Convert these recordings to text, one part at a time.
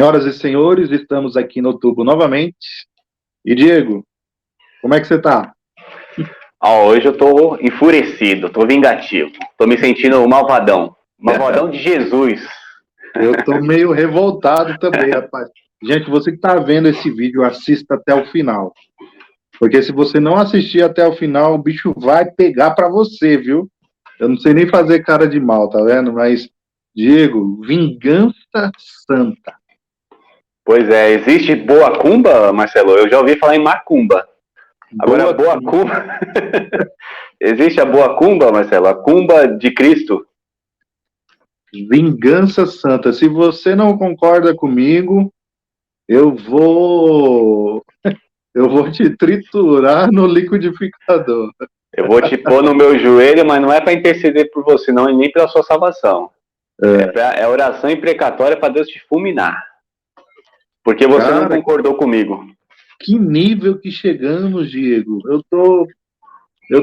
Senhoras e senhores, estamos aqui no tubo novamente. E Diego, como é que você tá? Hoje eu tô enfurecido, tô vingativo, tô me sentindo malvadão. Malvadão de Jesus. Eu tô meio revoltado também, rapaz. Gente, você que tá vendo esse vídeo, assista até o final. Porque se você não assistir até o final, o bicho vai pegar pra você, viu? Eu não sei nem fazer cara de mal, tá vendo? Mas, Diego, vingança santa. Pois é, existe boa cumba, Marcelo? Eu já ouvi falar em macumba. Agora, boa cumba. Existe a boa cumba, Marcelo? A cumba de Cristo. Vingança santa. Se você não concorda comigo, eu vou te triturar no liquidificador. Eu vou te pôr no meu joelho, mas não é para interceder por você, não, e nem pela sua salvação. É oração imprecatória para Deus te fulminar. Porque você não concordou comigo. Que nível que chegamos, Diego. Eu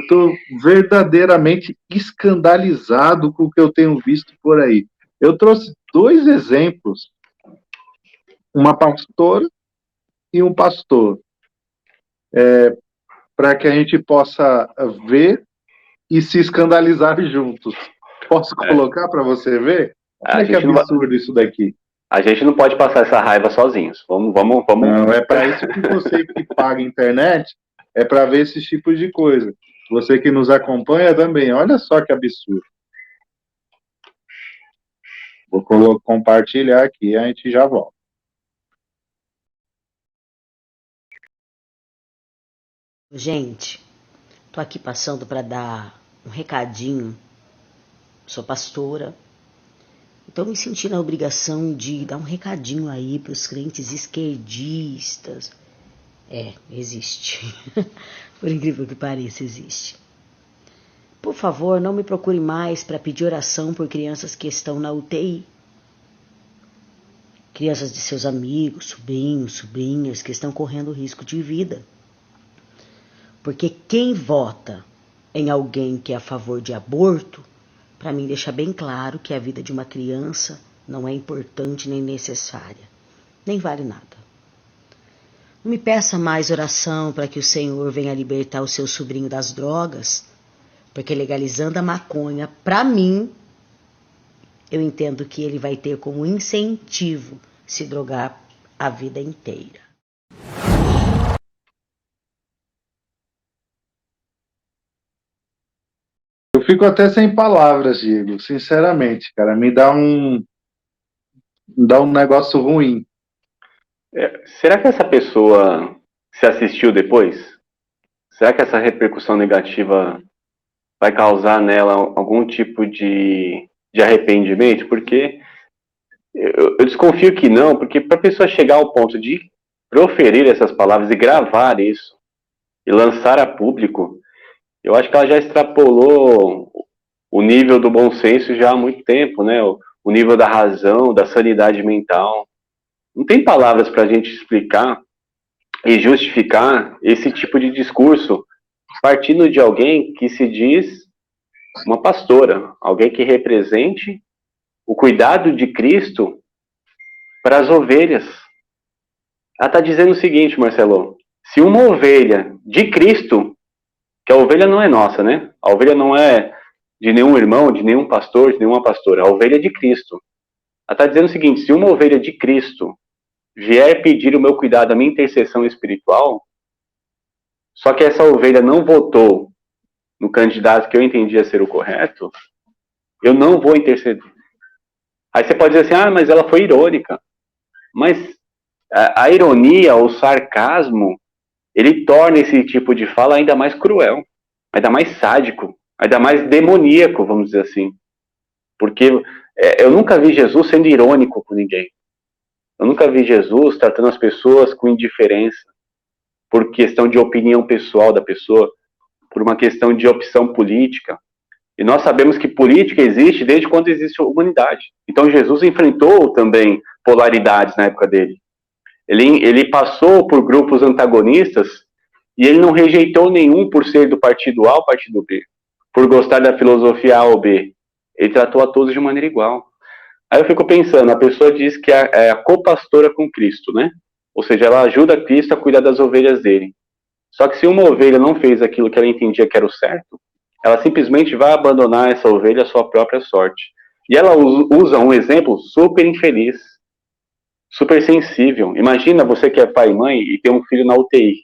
tô verdadeiramente escandalizado com o que eu tenho visto por aí. Eu trouxe 2 exemplos. Uma pastora e um pastor. Para que a gente possa ver e se escandalizar juntos. Posso colocar para você ver? Olha que absurdo isso daqui. A gente não pode passar essa raiva sozinhos. Vamos. Não, é para isso que você que paga a internet é para ver esses tipos de coisa. Você que nos acompanha também, olha só que absurdo. Vou compartilhar aqui e a gente já volta. Gente, tô aqui passando para dar um recadinho. Sou pastora, então me senti na obrigação de dar um recadinho aí para os crentes esquerdistas. Existe. Por incrível que pareça, existe. Por favor, não me procure mais para pedir oração por crianças que estão na UTI. Crianças de seus amigos, sobrinhos, sobrinhas que estão correndo risco de vida. Porque quem vota em alguém que é a favor de aborto, para mim deixa bem claro que a vida de uma criança não é importante nem necessária, nem vale nada. Não me peça mais oração para que o Senhor venha libertar o seu sobrinho das drogas, porque legalizando a maconha, para mim, eu entendo que ele vai ter como incentivo se drogar a vida inteira. Eu fico até sem palavras, Diego, sinceramente, cara, me dá um negócio ruim. Será que essa pessoa se assistiu depois? Será que essa repercussão negativa vai causar nela algum tipo de arrependimento? Porque eu desconfio que não, porque para a pessoa chegar ao ponto de proferir essas palavras e gravar isso e lançar a público, eu acho que ela já extrapolou o nível do bom senso já há muito tempo, né? O nível da razão, da sanidade mental. Não tem palavras para a gente explicar e justificar esse tipo de discurso partindo de alguém que se diz uma pastora, alguém que represente o cuidado de Cristo para as ovelhas. Ela está dizendo o seguinte, Marcelo, se uma ovelha de Cristo, que a ovelha não é nossa, né? A ovelha não é de nenhum irmão, de nenhum pastor, de nenhuma pastora, a ovelha é de Cristo. Ela está dizendo o seguinte, se uma ovelha de Cristo vier pedir o meu cuidado, a minha intercessão espiritual, só que essa ovelha não votou no candidato que eu entendia ser o correto, eu não vou interceder. Aí você pode dizer assim, mas ela foi irônica. Mas a ironia, o sarcasmo, ele torna esse tipo de fala ainda mais cruel, ainda mais sádico, ainda mais demoníaco, vamos dizer assim. Porque eu nunca vi Jesus sendo irônico com ninguém. Eu nunca vi Jesus tratando as pessoas com indiferença, por questão de opinião pessoal da pessoa, por uma questão de opção política. E nós sabemos que política existe desde quando existe a humanidade. Então Jesus enfrentou também polaridades na época dele. Ele passou por grupos antagonistas e ele não rejeitou nenhum por ser do partido A ou partido B, por gostar da filosofia A ou B. Ele tratou a todos de maneira igual. Aí eu fico pensando, a pessoa diz que é a copastora com Cristo, né? Ou seja, ela ajuda Cristo a cuidar das ovelhas dele. Só que se uma ovelha não fez aquilo que ela entendia que era o certo, ela simplesmente vai abandonar essa ovelha à sua própria sorte. E ela usa um exemplo super infeliz, super sensível. Imagina você que é pai e mãe e tem um filho na UTI.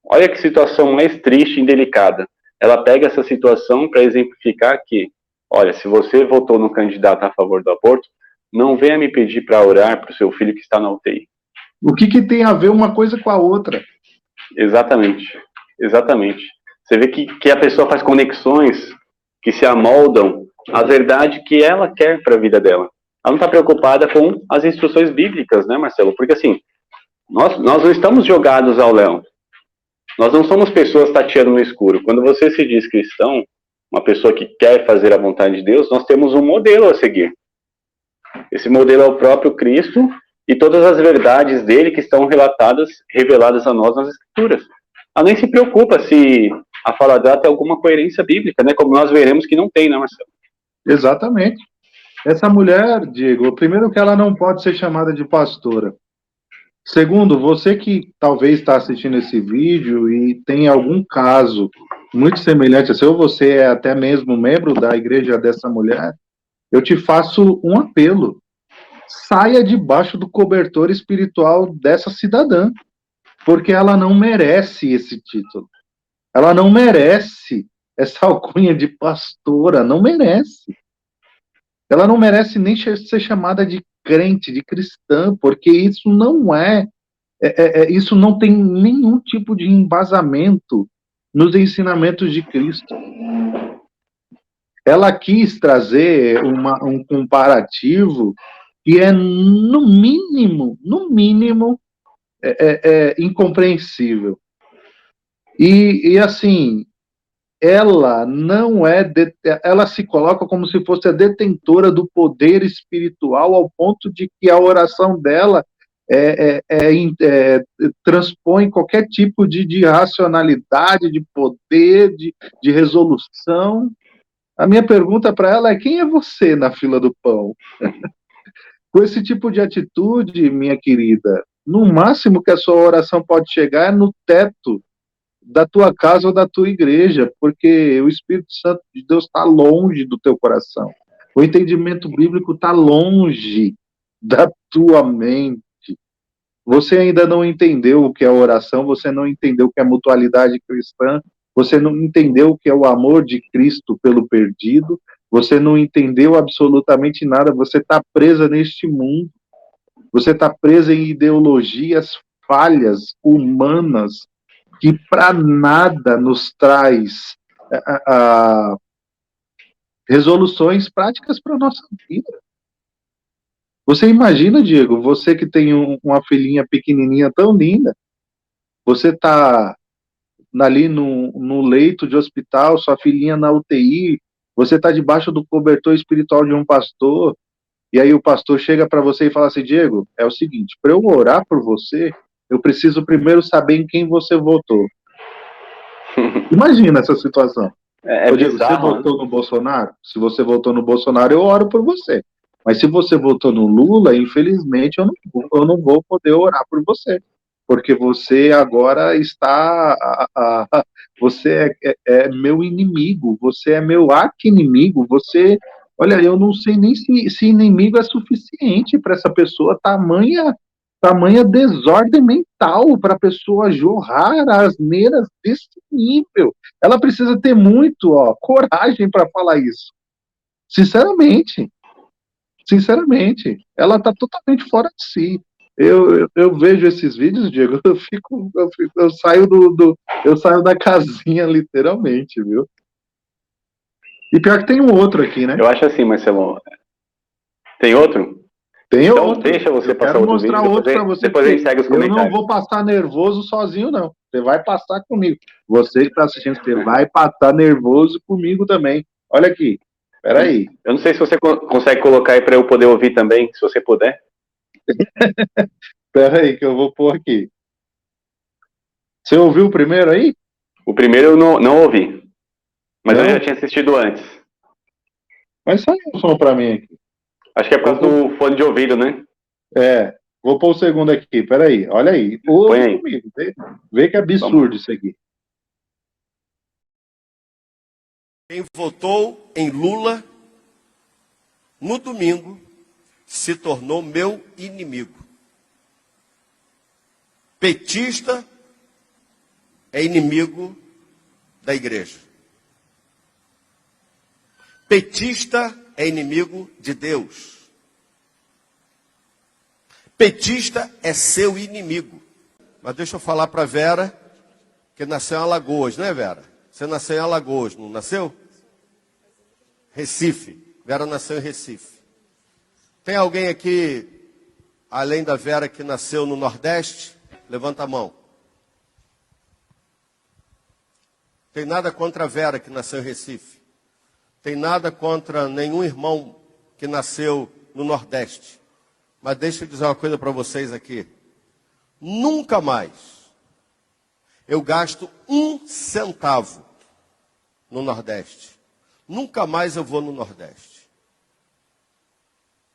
Olha que situação mais triste e indelicada. Ela pega essa situação para exemplificar que, olha, se você votou no candidato a favor do aborto, não venha me pedir para orar para o seu filho que está na UTI. O que tem a ver uma coisa com a outra? Exatamente, exatamente. Você vê que a pessoa faz conexões que se amoldam à verdade que ela quer para a vida dela. Ela não está preocupada com as instruções bíblicas, né, Marcelo? Porque assim, nós não estamos jogados ao léu. Nós não somos pessoas tateando no escuro. Quando você se diz cristão, uma pessoa que quer fazer a vontade de Deus, nós temos um modelo a seguir. Esse modelo é o próprio Cristo e todas as verdades dele que estão reveladas a nós nas Escrituras. Ela nem se preocupa se a fala dela tem alguma coerência bíblica, né? Como nós veremos que não tem, né, Marcelo? Exatamente. Essa mulher, Diego, primeiro que ela não pode ser chamada de pastora. Segundo, você que talvez está assistindo esse vídeo e tem algum caso muito semelhante a seu, você é até mesmo membro da igreja dessa mulher, eu te faço um apelo. Saia debaixo do cobertor espiritual dessa cidadã, porque ela não merece esse título. Ela não merece essa alcunha de pastora, não merece. Ela não merece nem ser chamada de crente, de cristã, porque isso não isso não tem nenhum tipo de embasamento nos ensinamentos de Cristo. Ela quis trazer um comparativo que é, no mínimo, incompreensível. E assim, ela não ela se coloca como se fosse a detentora do poder espiritual, ao ponto de que a oração dela transpõe qualquer tipo de racionalidade, de poder, de resolução. A minha pergunta para ela é: quem é você na fila do pão? Com esse tipo de atitude, minha querida, no máximo que a sua oração pode chegar é no teto da tua casa ou da tua igreja, porque o Espírito Santo de Deus está longe do teu coração. O entendimento bíblico está longe da tua mente. Você ainda não entendeu o que é oração, você não entendeu o que é mutualidade cristã, você não entendeu o que é o amor de Cristo pelo perdido, você não entendeu absolutamente nada, você está presa neste mundo, você está presa em ideologias falhas, humanas, que para nada nos traz resoluções práticas para a nossa vida. Você imagina, Diego, você que tem uma filhinha pequenininha tão linda, você está ali no leito de hospital, sua filhinha na UTI, você está debaixo do cobertor espiritual de um pastor, e aí o pastor chega para você e fala assim: Diego, é o seguinte, para eu orar por você, eu preciso primeiro saber em quem você votou. Imagina essa situação. Diego, você votou no Bolsonaro? Se você votou no Bolsonaro, eu oro por você. Mas se você votou no Lula, infelizmente eu não vou poder orar por você. Porque você agora está. Você é meu inimigo, você é meu arqui-inimigo, você. Olha, eu não sei nem se inimigo é suficiente para essa pessoa, tamanha desordem mental para a pessoa jorrar asneiras desse nível. Ela precisa ter muito coragem para falar isso. Sinceramente, ela está totalmente fora de si. Eu vejo esses vídeos, Diego, eu saio da casinha, literalmente, viu? E pior que tem um outro aqui, né? Eu acho assim, Marcelo. Tem outro? Tem então outro. Deixa você passar outro vídeo. Mostrar outro para você. Depois a gente segue os comentários. Eu não vou passar nervoso sozinho, não. Você vai passar comigo. Você que está assistindo, você vai passar nervoso comigo também. Olha aqui. Espera aí. Eu não sei se você consegue colocar aí para eu poder ouvir também, se você puder. Espera aí que eu vou pôr aqui. Você ouviu o primeiro aí? O primeiro eu não ouvi. Mas eu já tinha assistido antes. Mas sai o som para mim aqui. Acho que é por causa do fone de ouvido, né? Vou pôr o segundo aqui, peraí, olha aí. Põe Ouve aí. comigo, vê que absurdo isso aqui. Quem votou em Lula, no domingo, se tornou meu inimigo. Petista é inimigo da igreja. Petista é inimigo de Deus. Petista é seu inimigo. Mas deixa eu falar para Vera, que nasceu em Alagoas, né, Vera? Você nasceu em Alagoas, não nasceu? Recife. Vera nasceu em Recife. Tem alguém aqui, além da Vera, que nasceu no Nordeste? Levanta a mão. Tem nada contra a Vera, que nasceu em Recife. Tem nada contra nenhum irmão que nasceu no Nordeste. Mas deixa eu dizer uma coisa para vocês aqui. Nunca mais eu gasto 1 centavo no Nordeste. Nunca mais eu vou no Nordeste.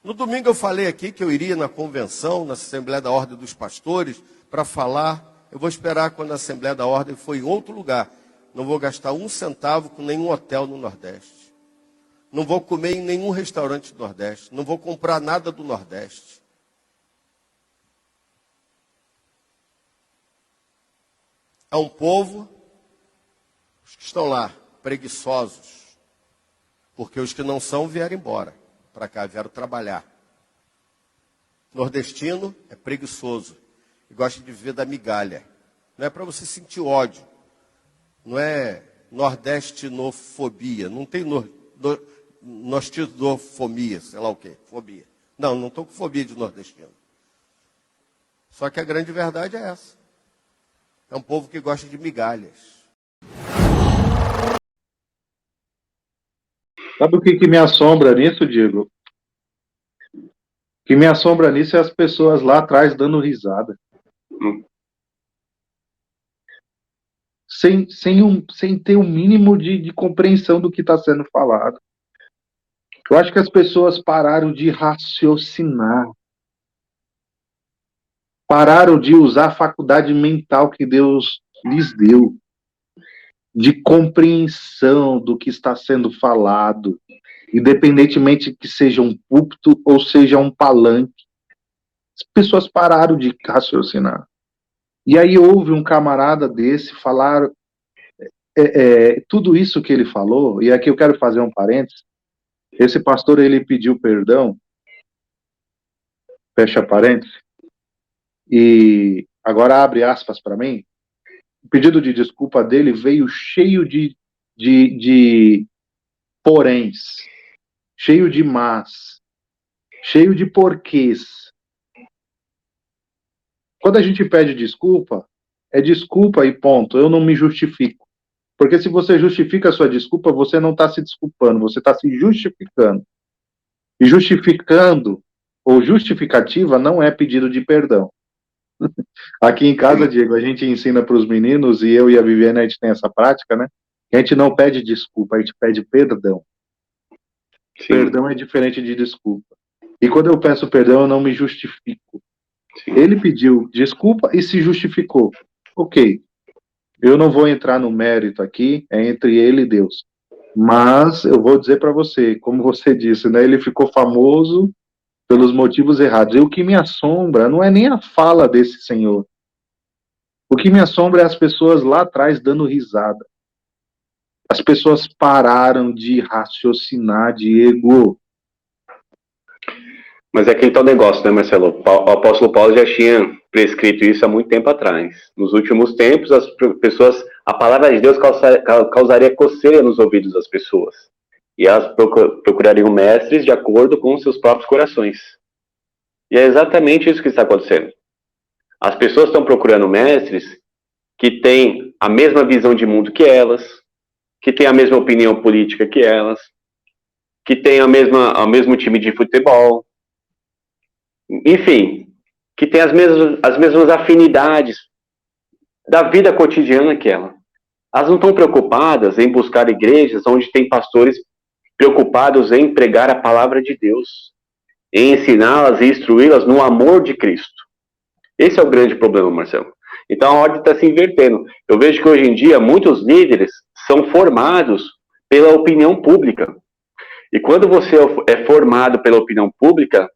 No domingo eu falei aqui que eu iria na convenção, na Assembleia da Ordem dos Pastores, para falar. Eu vou esperar quando a Assembleia da Ordem for em outro lugar. Não vou gastar 1 centavo com nenhum hotel no Nordeste. Não vou comer em nenhum restaurante do Nordeste. Não vou comprar nada do Nordeste. É um povo, os que estão lá, preguiçosos. Porque os que não são vieram embora. Para cá, vieram trabalhar. Nordestino é preguiçoso. E gosta de viver da migalha. Não é para você sentir ódio. Não é nordestinofobia. Não tem nostidofobia, sei lá o quê. Fobia. Não estou com fobia de nordestino. Só que a grande verdade é essa. É um povo que gosta de migalhas. Sabe o que me assombra nisso, Diego? O que me assombra nisso é as pessoas lá atrás dando risada. Sem ter o mínimo de compreensão do que está sendo falado. Eu acho que as pessoas pararam de raciocinar. Pararam de usar a faculdade mental que Deus lhes deu. De compreensão do que está sendo falado. Independentemente que seja um púlpito ou seja um palanque. As pessoas pararam de raciocinar. E aí houve um camarada desse falar tudo isso que ele falou, e aqui eu quero fazer um parênteses. Esse pastor, ele pediu perdão, fecha parênteses, e agora abre aspas para mim. O pedido de desculpa dele veio cheio de poréns, cheio de mas, cheio de porquês. Quando a gente pede desculpa, é desculpa e ponto, eu não me justifico. Porque se você justifica a sua desculpa, você não está se desculpando, você está se justificando. E justificando, ou justificativa, não é pedido de perdão. Aqui em casa, Diego, a gente ensina para os meninos, e eu e a Viviane, a gente tem essa prática, né? Que a gente não pede desculpa, a gente pede perdão. Sim. Perdão é diferente de desculpa. E quando eu peço perdão, eu não me justifico. Sim. Ele pediu desculpa e se justificou. Ok. Eu não vou entrar no mérito aqui, é entre ele e Deus. Mas eu vou dizer para você, como você disse, né? Ele ficou famoso pelos motivos errados. E o que me assombra não é nem a fala desse senhor. O que me assombra é as pessoas lá atrás dando risada. As pessoas pararam de raciocinar, Diego. Mas é aquele tal negócio, né, Marcelo? O apóstolo Paulo já tinha prescrito isso há muito tempo atrás. Nos últimos tempos, as pessoas, a palavra de Deus causaria coceira nos ouvidos das pessoas. E elas procurariam mestres de acordo com seus próprios corações. E é exatamente isso que está acontecendo. As pessoas estão procurando mestres que têm a mesma visão de mundo que elas, que têm a mesma opinião política que elas, que têm o mesmo time de futebol, enfim, que têm as mesmas afinidades da vida cotidiana que ela. Elas não estão preocupadas em buscar igrejas onde tem pastores preocupados em pregar a palavra de Deus. em ensiná-las e instruí-las no amor de Cristo. Esse é o grande problema, Marcelo. Então a ordem está se invertendo. Eu vejo que hoje em dia muitos líderes são formados pela opinião pública. E quando você é formado pela opinião pública,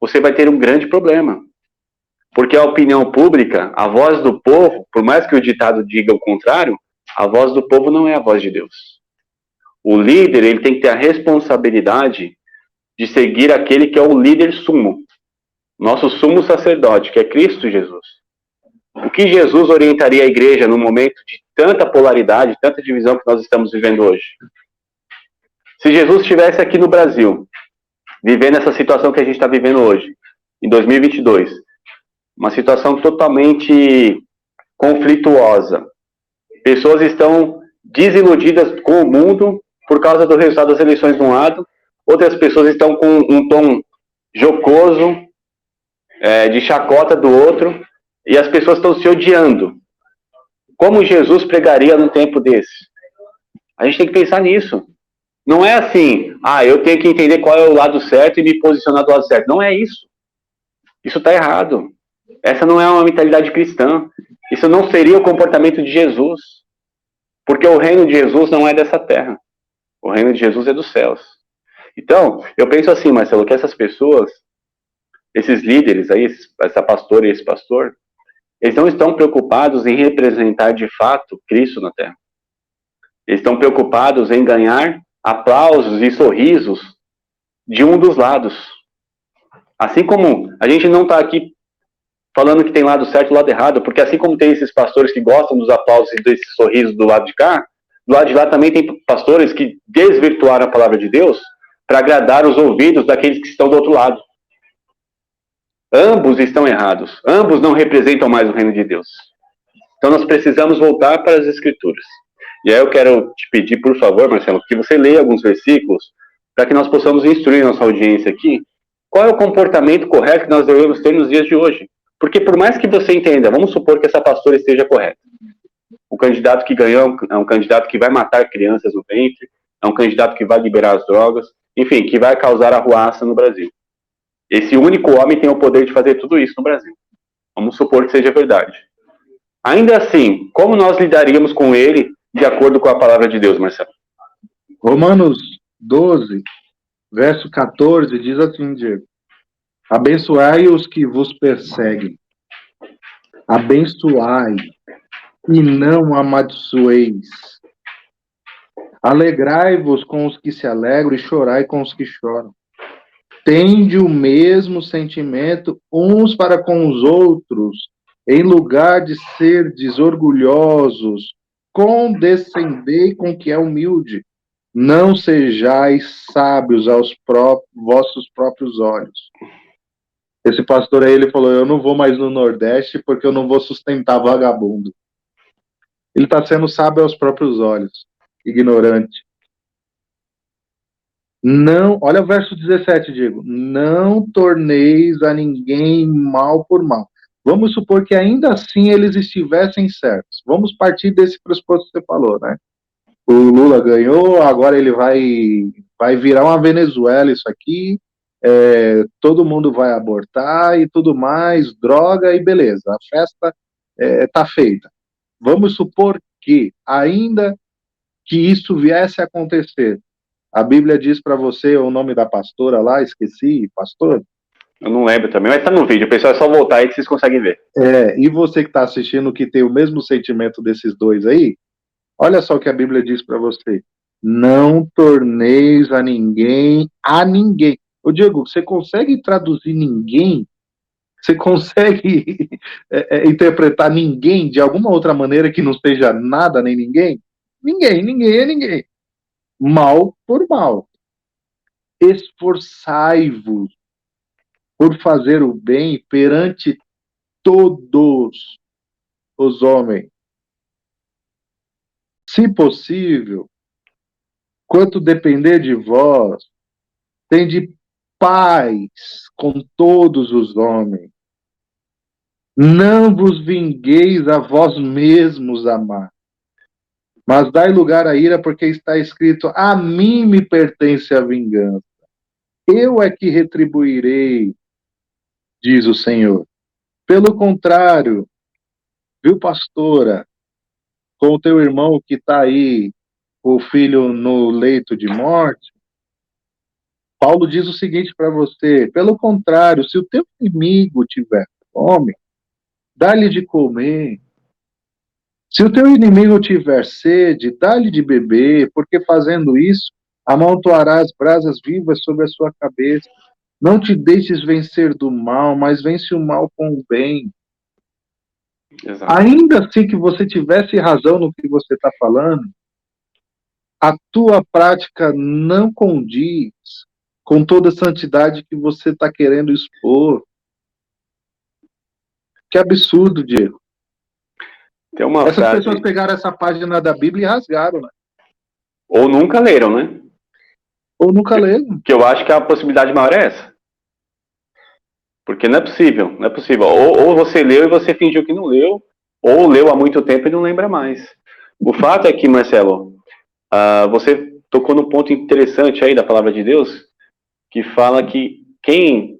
você vai ter um grande problema. Porque a opinião pública, a voz do povo, por mais que o ditado diga o contrário, a voz do povo não é a voz de Deus. O líder, ele tem que ter a responsabilidade de seguir aquele que é o líder sumo. Nosso sumo sacerdote, que é Cristo Jesus. O que Jesus orientaria a igreja no momento de tanta polaridade, tanta divisão que nós estamos vivendo hoje? Se Jesus estivesse aqui no Brasil, vivendo essa situação que a gente está vivendo hoje, em 2022, uma situação totalmente conflituosa. Pessoas estão desiludidas com o mundo por causa do resultado das eleições de um lado, outras pessoas estão com um tom jocoso, de chacota do outro, e as pessoas estão se odiando. Como Jesus pregaria num tempo desse? A gente tem que pensar nisso. Não é assim, eu tenho que entender qual é o lado certo e me posicionar do lado certo. Não é isso. Isso está errado. Essa não é uma mentalidade cristã. Isso não seria o comportamento de Jesus. Porque o reino de Jesus não é dessa terra. O reino de Jesus é dos céus. Então, eu penso assim, Marcelo, que essas pessoas, esses líderes aí, essa pastora e esse pastor, eles não estão preocupados em representar de fato Cristo na terra. Eles estão preocupados em ganhar aplausos e sorrisos de um dos lados. Assim como a gente não está aqui falando que tem lado certo e lado errado, porque assim como tem esses pastores que gostam dos aplausos e desses sorrisos do lado de cá, do lado de lá também tem pastores que desvirtuaram a palavra de Deus para agradar os ouvidos daqueles que estão do outro lado. Ambos estão errados. Ambos não representam mais o reino de Deus. Então nós precisamos voltar para as Escrituras. E aí eu quero te pedir, por favor, Marcelo, que você leia alguns versículos para que nós possamos instruir nossa audiência aqui qual é o comportamento correto que nós devemos ter nos dias de hoje. Porque por mais que você entenda, vamos supor que essa pastora esteja correta. O candidato que ganhou é um candidato que vai matar crianças no ventre, é um candidato que vai liberar as drogas, enfim, que vai causar arruaça no Brasil. Esse único homem tem o poder de fazer tudo isso no Brasil. Vamos supor que seja verdade. Ainda assim, como nós lidaríamos com ele de acordo com a palavra de Deus, Marcelo? Romanos 12, verso 14, diz assim, Diego: abençoai os que vos perseguem. Abençoai e não amaldiçoeis. Alegrai-vos com os que se alegram e chorai com os que choram. Tende o mesmo sentimento uns para com os outros, em lugar de ser desorgulhosos, condescendei com o que é humilde. Não sejais sábios aos vossos próprios olhos. Esse pastor aí, ele falou, eu não vou mais no Nordeste porque eu não vou sustentar vagabundo. Ele está sendo sábio aos próprios olhos, ignorante. Não, olha o verso 17, Diego. Não torneis a ninguém mal por mal. Vamos supor que ainda assim eles estivessem certos. Vamos partir desse pressuposto que você falou, né? O Lula ganhou, agora ele vai virar uma Venezuela isso aqui, todo mundo vai abortar e tudo mais, droga e beleza, a festa está feita. Vamos supor que, ainda que isso viesse a acontecer, a Bíblia diz para você o nome da pastora lá, esqueci, pastor? Eu não lembro também, mas tá no vídeo, o pessoal é só voltar aí que vocês conseguem ver. E você que está assistindo, que tem o mesmo sentimento desses dois aí, olha só o que a Bíblia diz para você. Não torneis a ninguém. Ô Diego, você consegue traduzir ninguém? Você consegue interpretar ninguém de alguma outra maneira que não seja nada nem ninguém? Ninguém é ninguém. Mal por mal. Esforçai-vos por fazer o bem perante todos os homens. Se possível, quanto depender de vós, tende paz com todos os homens. Não vos vingueis a vós mesmos, amados, mas dai lugar à ira, porque está escrito, a mim me pertence a vingança. eu é que retribuirei, diz o Senhor. Pelo contrário, viu, pastora, com o teu irmão que está aí, o filho no leito de morte, Paulo diz o seguinte para você: pelo contrário, se o teu inimigo tiver fome, dá-lhe de comer. Se o teu inimigo tiver sede, dá-lhe de beber, porque fazendo isso, amontoarás brasas vivas sobre a sua cabeça. Não te deixes vencer do mal, mas vence o mal com o bem. Exato. Ainda assim que você tivesse razão no que você está falando, a tua prática não condiz com toda a santidade que você está querendo expor. Que absurdo, Diego. Tem uma Essas frase... pessoas pegaram essa página da Bíblia e rasgaram, né? Ou nunca leram, né? Ou nunca leram. Que eu acho que a possibilidade maior é essa. Porque não é possível, não é possível. Ou você leu e você fingiu que não leu, ou leu há muito tempo e não lembra mais. O fato é que, Marcelo, você tocou num ponto interessante aí da palavra de Deus, que fala que quem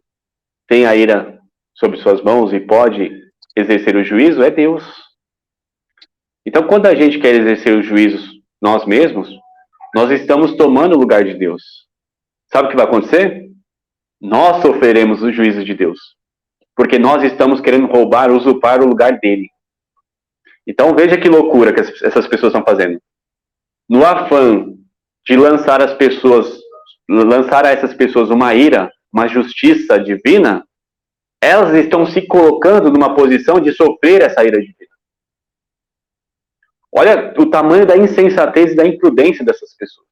tem a ira sobre suas mãos e pode exercer o juízo é Deus. Então, quando a gente quer exercer os juízos nós mesmos, nós estamos tomando o lugar de Deus. Sabe o que vai acontecer? Nós sofreremos os juízos de Deus. Porque nós estamos querendo roubar, usurpar o lugar dele. Então, veja que loucura que essas pessoas estão fazendo. No afã de lançar a essas pessoas uma ira, uma justiça divina, elas estão se colocando numa posição de sofrer essa ira divina. Olha o tamanho da insensatez e da imprudência dessas pessoas.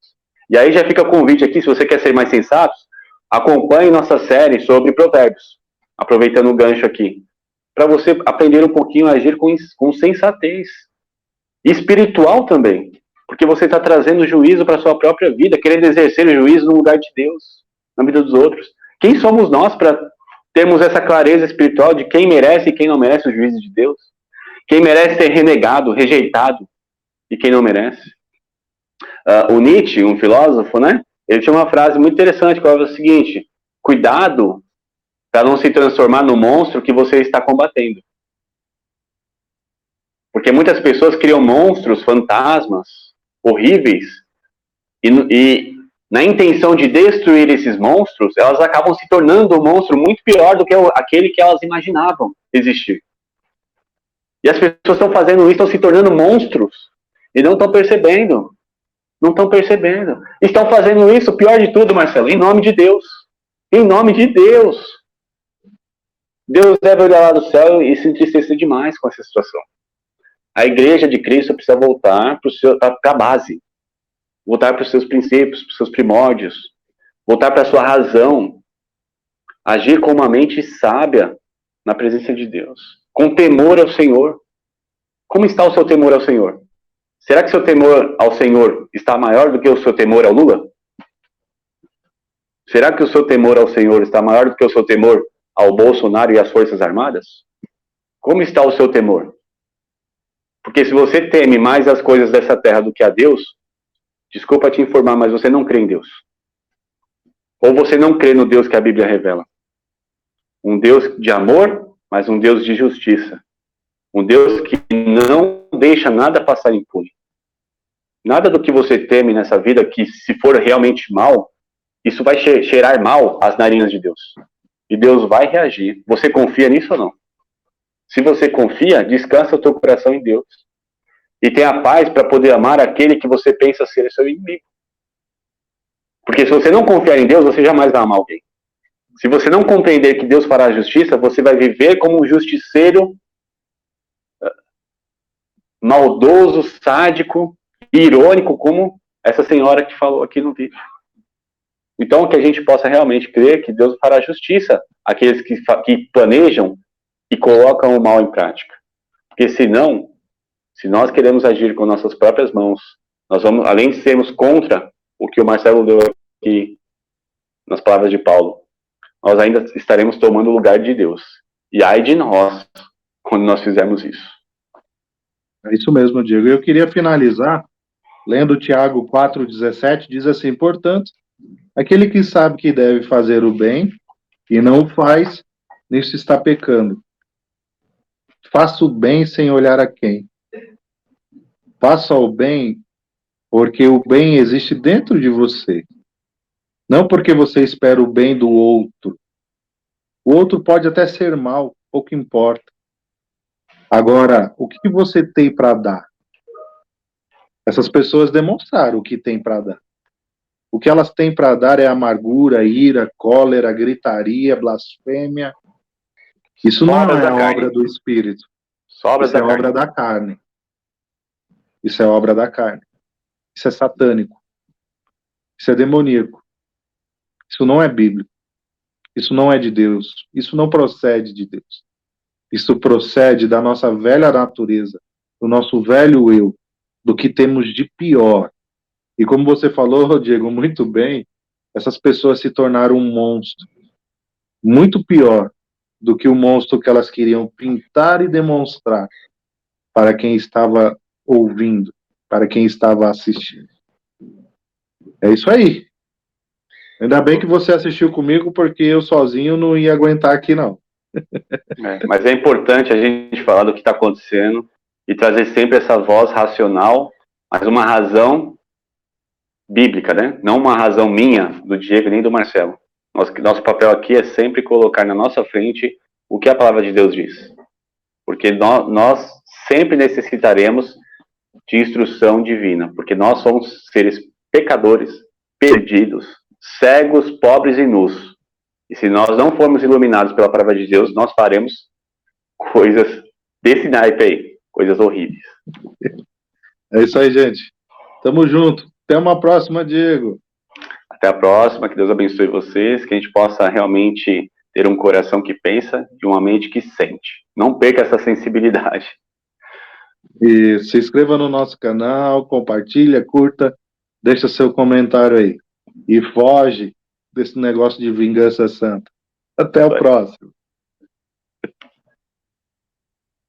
E aí já fica o convite aqui, se você quer ser mais sensato, acompanhe nossa série sobre provérbios, aproveitando o gancho aqui, para você aprender um pouquinho a agir com sensatez. Espiritual também, porque você está trazendo juízo para a sua própria vida, querendo exercer o juízo no lugar de Deus, na vida dos outros. Quem somos nós para termos essa clareza espiritual de quem merece e quem não merece o juízo de Deus? Quem merece ser renegado, rejeitado, e quem não merece? O Nietzsche, um filósofo, né? Ele tinha uma frase muito interessante, que era o seguinte: cuidado para não se transformar no monstro que você está combatendo. Porque muitas pessoas criam monstros, fantasmas, horríveis, e na intenção de destruir esses monstros, elas acabam se tornando um monstro muito pior do que aquele que elas imaginavam existir. E as pessoas estão fazendo isso, estão se tornando monstros, e não estão percebendo. Não estão percebendo. Estão fazendo isso, pior de tudo, Marcelo, em nome de Deus. Em nome de Deus. Deus deve olhar lá do céu e se entristecer demais com essa situação. A igreja de Cristo precisa voltar para a base. Voltar para os seus princípios, para os seus primórdios. Voltar para a sua razão. Agir com uma mente sábia na presença de Deus. Com temor ao Senhor. Como está o seu temor ao Senhor? Será que seu temor ao Senhor está maior do que o seu temor ao Lula? Será que o seu temor ao Senhor está maior do que o seu temor ao Bolsonaro e às Forças Armadas? Como está o seu temor? Porque se você teme mais as coisas dessa terra do que a Deus, desculpa te informar, mas você não crê em Deus. Ou você não crê no Deus que a Bíblia revela. Um Deus de amor, mas um Deus de justiça. Um Deus que não deixa nada passar impune. Nada do que você teme nessa vida, que se for realmente mal, isso vai cheirar mal às narinas de Deus. E Deus vai reagir. Você confia nisso ou não? Se você confia, descansa o teu coração em Deus. E tenha paz para poder amar aquele que você pensa ser seu inimigo. Porque se você não confiar em Deus, você jamais vai amar alguém. Se você não compreender que Deus fará a justiça, você vai viver como um justiceiro maldoso, sádico, irônico, como essa senhora que falou aqui no vídeo. Então, que a gente possa realmente crer que Deus fará justiça àqueles que planejam e colocam o mal em prática. Porque senão, se nós queremos agir com nossas próprias mãos, nós vamos, além de sermos contra o que o Marcelo deu aqui nas palavras de Paulo, nós ainda estaremos tomando o lugar de Deus. E ai de nós, quando nós fizermos isso. É isso mesmo, Diego. Eu queria finalizar lendo Tiago 4,17, diz assim: portanto, Aquele que sabe que deve fazer o bem e não o faz, nisso está pecando. Faça o bem sem olhar a quem. Faça o bem porque o bem existe dentro de você. Não porque você espera o bem do outro. O outro pode até ser mal, pouco importa. Agora, o que você tem para dar? Essas pessoas demonstraram o que tem para dar. O que elas têm para dar é amargura, ira, cólera, gritaria, blasfêmia. Isso não Obras é da a carne. obra do Espírito. Sobras Isso é da carne. obra da carne. Isso é obra da carne. Isso é satânico. Isso é demoníaco. Isso não é bíblico. Isso não é de Deus. Isso não procede de Deus. Isso procede da nossa velha natureza, do nosso velho eu, do que temos de pior. E como você falou, Diego, muito bem, essas pessoas se tornaram um monstro. Muito pior do que o monstro que elas queriam pintar e demonstrar para quem estava ouvindo, para quem estava assistindo. É isso aí. Ainda bem que você assistiu comigo, porque eu sozinho não ia aguentar aqui, não. Mas é importante a gente falar do que está acontecendo e trazer sempre essa voz racional, mas uma razão bíblica, né? Não uma razão minha, do Diego, nem do Marcelo. Nosso papel aqui é sempre colocar na nossa frente o que a palavra de Deus diz. Porque nós sempre necessitaremos de instrução divina, porque nós somos seres pecadores, perdidos, cegos, pobres e nus. E se nós não formos iluminados pela palavra de Deus, nós faremos coisas desse naipe aí, coisas horríveis. É isso aí, gente. Tamo junto. Até uma próxima, Diego. Até a próxima, que Deus abençoe vocês, que a gente possa realmente ter um coração que pensa e uma mente que sente. Não perca essa sensibilidade. E se inscreva no nosso canal, compartilha, curta, deixa seu comentário aí. E foge desse negócio de vingança santa. Até o próximo.